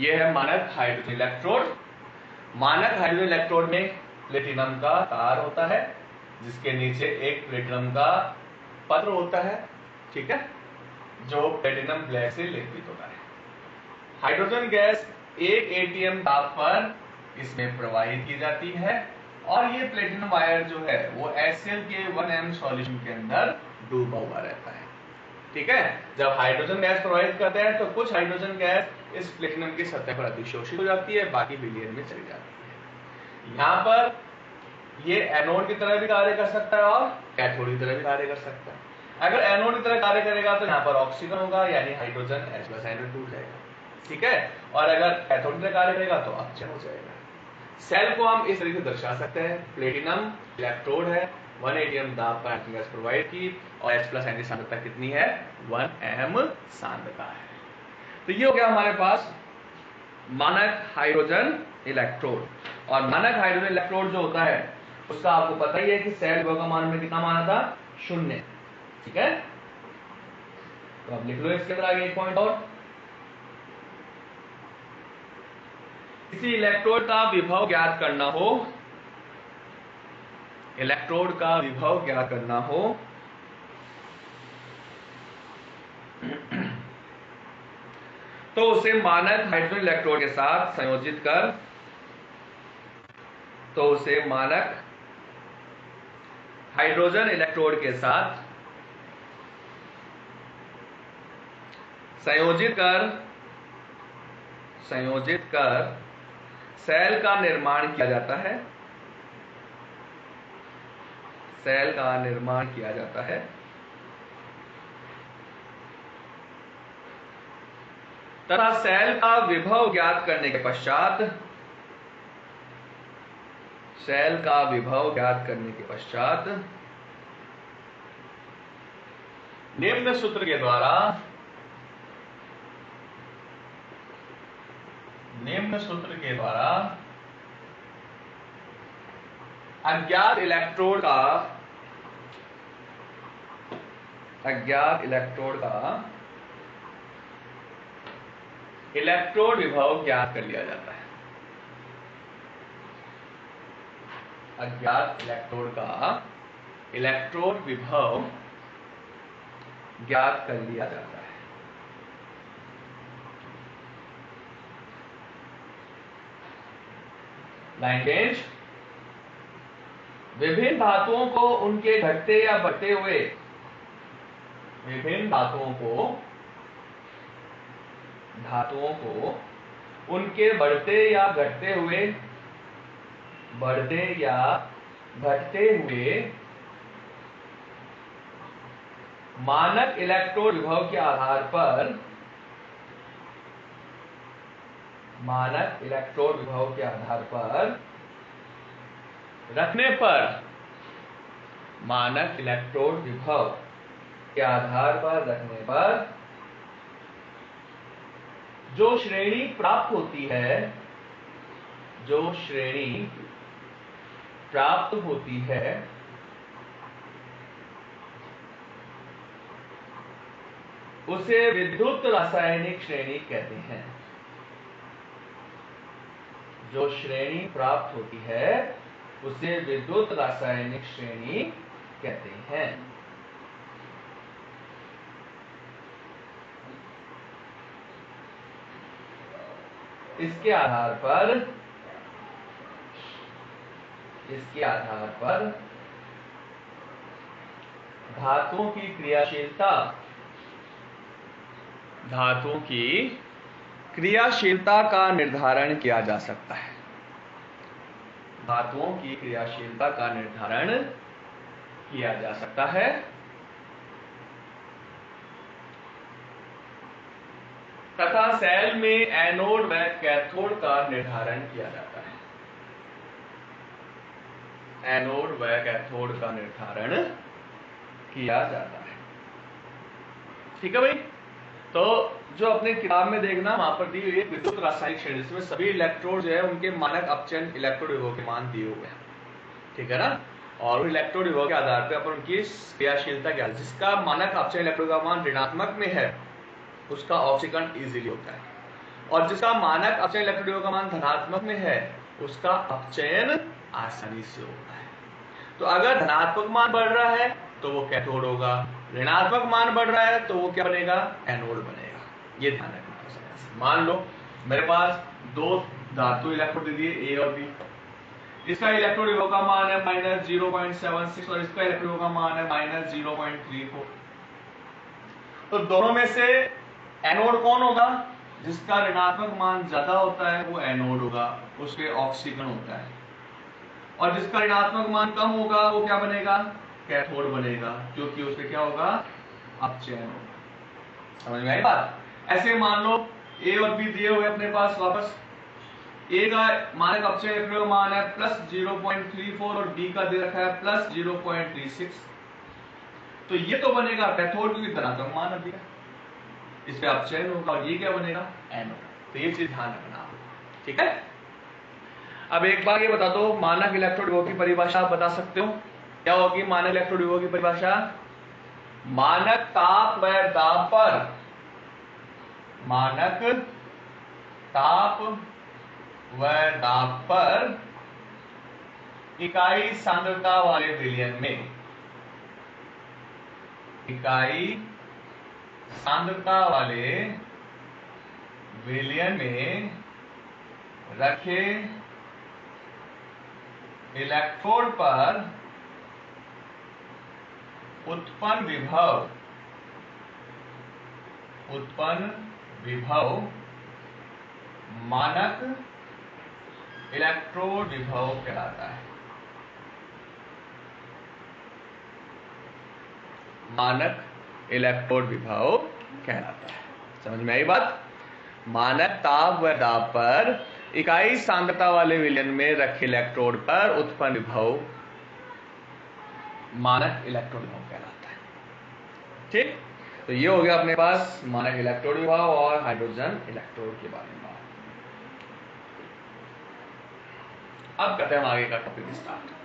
ये है मानक हाइड्रोजन इलेक्ट्रोड। मानक हाइड्रोजन इलेक्ट्रोड में प्लेटिनम का तार होता है जिसके नीचे एक प्लेटिनम का पत्र होता है, ठीक है, जो प्लेटिनम ब्लैक से लेपित होता है। हाइड्रोजन गैस 1 atm ताप पर इसमें प्रवाहित की जाती है और ये प्लेटिनम वायर जो है वो HCl के 1m सॉल्यूशन के अंदर डूबा हुआ रहता है, ठीक है। जब हाइड्रोजन गैस प्रवाहित करते हैं तो कुछ हाइड्रोजन गैस इस प्लेटिनम की सतह पर अधिशोषित हो जाती है, बाकी विलयन में चली जाती है। यहाँ पर ये एनोड की तरह भी कार्य कर सकता है और कैथोड की तरह भी कार्य कर सकता है। अगर एनोड की तरह कार्य करेगा तो यहाँ पर ऑक्सीजन होगा, यानी हाइड्रोजन H+ आयन टूट जाएगा, ठीक है। और अगर कैथोड की तरह कार्य करेगा तो अपचय हो जाएगा। सेल को हम इस तरीके से दर्शा सकते हैं। प्लेटिनम इलेक्ट्रोड है, 1 atm दाब पर हाइड्रोजन गैस प्रोवाइड की और H+ आयन की सांद्रता कितनी है, 1m सांद्रता है। तो ये हो गया हमारे पास मानक हाइड्रोजन इलेक्ट्रोड। और मानक हाइड्रोजन इलेक्ट्रोड जो होता है उसका आपको पता ही है कि सेल विभव का मान में कितना माना था, 0, ठीक है। तो अब लिख लो इसके अंदर आगे एक पॉइंट और, किसी इलेक्ट्रोड का विभव ज्ञात करना हो, इलेक्ट्रोड का विभव ज्ञात करना हो तो उसे मानक हाइड्रोजन इलेक्ट्रोड के साथ संयोजित कर, तो उसे मानक हाइड्रोजन इलेक्ट्रोड के साथ संयोजित कर सेल का निर्माण किया जाता है, सेल का निर्माण किया जाता है। तथा सेल का विभव ज्ञात करने के पश्चात, सेल का विभव ज्ञात करने के पश्चात निम्न सूत्र के द्वारा, निम्न सूत्र के द्वारा अज्ञात इलेक्ट्रोड का इलेक्ट्रोड विभव ज्ञात कर लिया जाता है। अज्ञात इलेक्ट्रोड का इलेक्ट्रोड विभव ज्ञात कर लिया जाता है। Line change. विभिन्न धातुओं को उनके घटते या बढ़ते हुए, विभिन्न धातुओं को उनके बढ़ते या घटते हुए, बढ़ते या घटते हुए मानक इलेक्ट्रोड विभव के आधार पर, मानक इलेक्ट्रोड विभव के आधार पर रखने पर, मानक इलेक्ट्रोड विभव के आधार पर रखने पर जो श्रेणी प्राप्त होती है, जो श्रेणी प्राप्त होती है उसे विद्युत रासायनिक श्रेणी कहते हैं। जो श्रेणी प्राप्त होती है उसे विद्युत रासायनिक श्रेणी कहते हैं। इसके आधार पर धातुओं की क्रियाशीलता का निर्धारण किया जा सकता है। धातुओं की क्रियाशीलता का निर्धारण किया जा सकता है तथा सेल में एनोड व कैथोड का निर्धारण किया जाता है। एनोड व कैथोड का निर्धारण किया जाता है, ठीक है भाई। तो जो अपने किताब में देखना वहां पर दी हुई है विद्युत रासायनिक श्रेणी, जिसमें सभी इलेक्ट्रोड जो है उनके मानक अपचयन इलेक्ट्रोड विभव के मान दिए हुए हैं, ठीक है ना। और इलेक्ट्रोड विभव के आधार पर अपन उनकी क्रियाशीलता क्या, जिसका मानक अपचयन इलेक्ट्रोड का मान ऋणात्मक में है उसका ऑक्सीकरण इजीली होता है, और जिसका मानक अपचयन इलेक्ट्रॉन विभव का मान धनात्मक में है उसका अपचयन आसानी से होता है। तो अगर धनात्मक मान बढ़ रहा है तो वो कैथोड होगा, ऋणात्मक मान बढ़ रहा है तो वो क्या बनेगा, एनोड बनेगा। ये ध्यान रखना। मान लो मेरे पास दो धातु इलेक्ट्रोड दे दिए ए और बी, इसका इलेक्ट्रॉन विभव का मान है -0.76 और इसका इलेक्ट्रॉन विभव का मान है -0.34। तो दोनों में से एनोड कौन होगा, जिसका ऋणात्मक मान ज्यादा होता है वो एनोड होगा, उसके ऑक्सीकरण होता है, और जिसका ऋणात्मक मान कम होगा वो क्या बनेगा, कैथोड बनेगा, क्योंकि उससे क्या होगा, अपचयन होगा। समझ में आई बात। ऐसे मान लो ए और बी दिए हुए अपने पास वापस, ए का मानक अपचयन मान है +0.34 और बी का दे रखा है +0.36। तो ये तो बनेगा कैथोड क्योंकि धनात्मक मान अधिक है, इस पे अपचयन होगा, और ये क्या बनेगा, एनोड। तो ये चीज ध्यान रखना, ठीक है। अब एक बार ये बता दो, मानक इलेक्ट्रोड विभव की परिभाषा आप बता सकते हो, क्या होगी मानक इलेक्ट्रोड विभव की परिभाषा, मानक ताप व दाब पर, मानक ताप व दाब पर इकाई सांद्रता वाले विलयन में, इकाई सांद्रता वाले विलयन में रखे इलेक्ट्रोड पर उत्पन्न विभव मानक इलेक्ट्रोड विभव कहलाता है। मानक इलेक्ट्रोड विभव कहलाता है। समझ में आई बात। मानक ताप व दाब पर इकाई सांद्रता वाले विलयन में रखे इलेक्ट्रोड पर उत्पन्न विभव मानक इलेक्ट्रोड विभव कहलाता है। ठीक, तो ये हो गया अपने पास मानक इलेक्ट्रोड विभव और हाइड्रोजन इलेक्ट्रोड के बारे में। अब करते हैं हम आगे का टॉपिक स्टार्ट।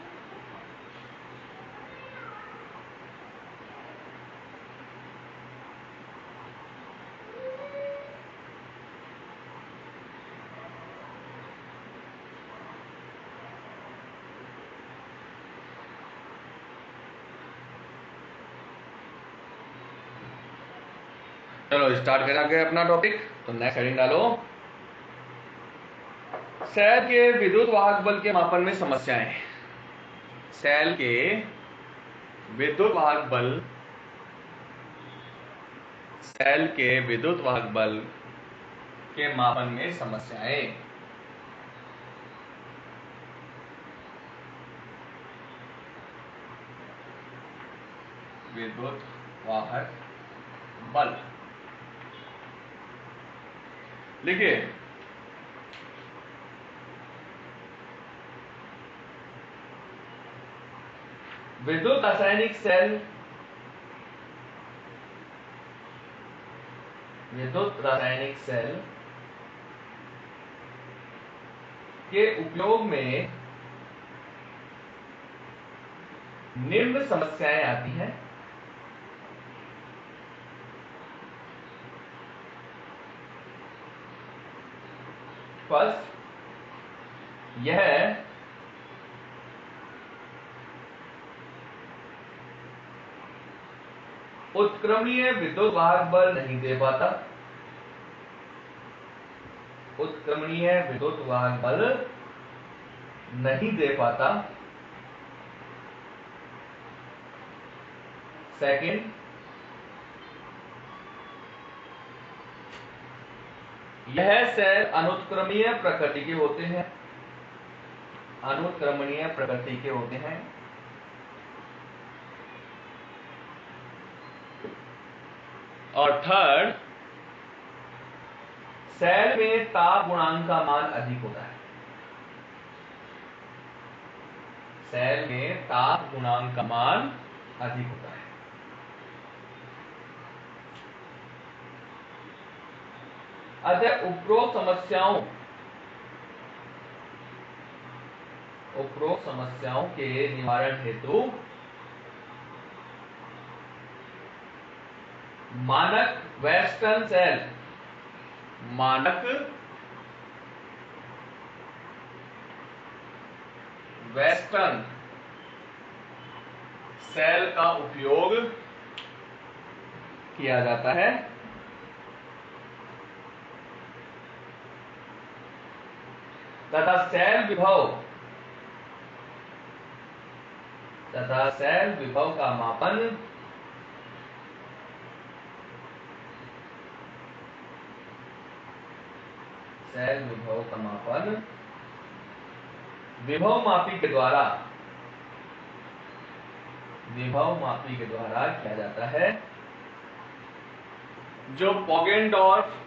चलो स्टार्ट करेंगे अपना टॉपिक। तो नेक्स्ट हेडिंग डालो, सेल के विद्युत वाहक बल के मापन में समस्याएं। सेल के विद्युत वाहक बल, सेल के विद्युत वाहक बल के मापन में समस्याएं। विद्युत वाहक बल लिखिए, विद्युत रासायनिक सेल, विद्युत रासायनिक सेल के उपयोग में निम्न समस्याएं आती हैं। फर्स्ट, यह उत्क्रमणीय विद्युत वाहक बल नहीं दे पाता। उत्क्रमणीय विद्युत वाहक बल नहीं दे पाता। सेकंड, यह सेल अनुत्क्रमणीय प्रकृति के होते हैं। अनुत्क्रमणीय प्रकृति के होते हैं। और थर्ड, सेल में ताप गुणांक का मान अधिक होता है। सेल में ताप गुणांक का मान अधिक होता है। अतः उपरोक्त समस्याओं के निवारण हेतु मानक वेस्टर्न सेल मानक वेस्टर्न सेल का उपयोग किया जाता है तथा सेल विभव का मापन विभव मापी के द्वारा किया जाता है, जो पोगेनडॉर्फ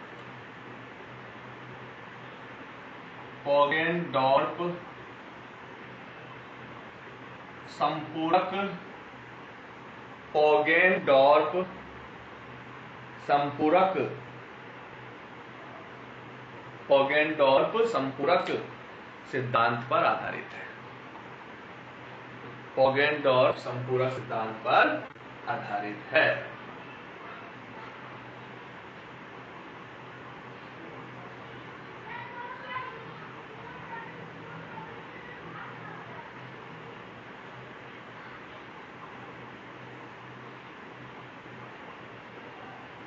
संपूरक सिद्धांत पर आधारित है। पोगेनडॉर्फ संपूरक सिद्धांत पर आधारित है।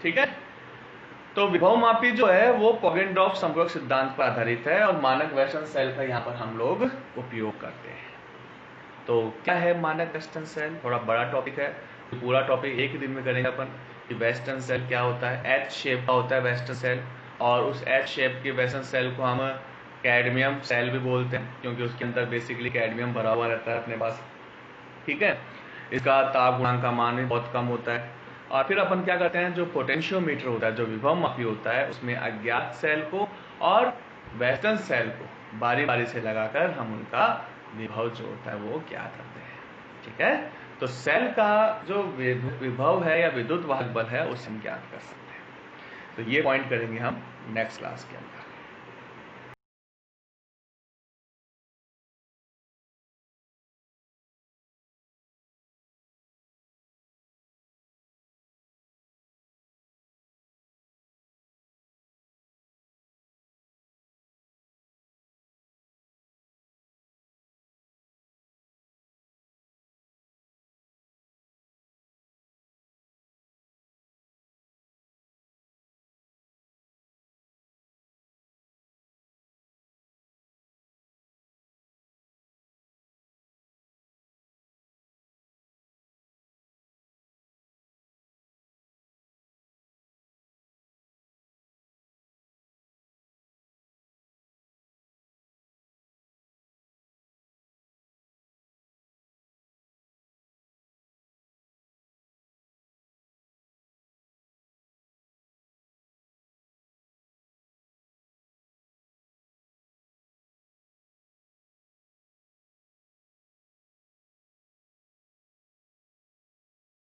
ठीक है, तो विभव मापी जो है वो पोगेनडॉर्फ संपूरक सिद्धांत पर आधारित है और मानक वेस्टर्न सेल का यहां पर हम लोग उपयोग करते हैं। तो क्या है मानक वेस्टर्न सेल? थोड़ा बड़ा टॉपिक है, तो पूरा टॉपिक एक ही दिन में करेंगे अपन कि वेस्टर्न सेल क्या होता है। एच शेप का होता है वेस्टर्न सेल, और उस एच शेप के वेस्टर्न सेल को हम कैडमियम सेल भी बोलते हैं, क्योंकि उसके अंदर बेसिकली कैडमियम भरा हुआ रहता है अपने पास। ठीक है, इसका ताप गुणांक का मान भी बहुत कम होता है। और फिर अपन क्या करते हैं, जो पोटेंशियोमीटर होता है, जो विभव मापी होता है, उसमें अज्ञात सेल को और वेस्टर्न सेल को बारी बारी से लगाकर हम उनका विभव जो होता है वो ज्ञात करते हैं। ठीक है, तो सेल का जो विभव है या विद्युत वाहक बल है उसे हम ज्ञात कर सकते हैं। तो ये पॉइंट करेंगे हम नेक्स्ट क्लास के अंदर।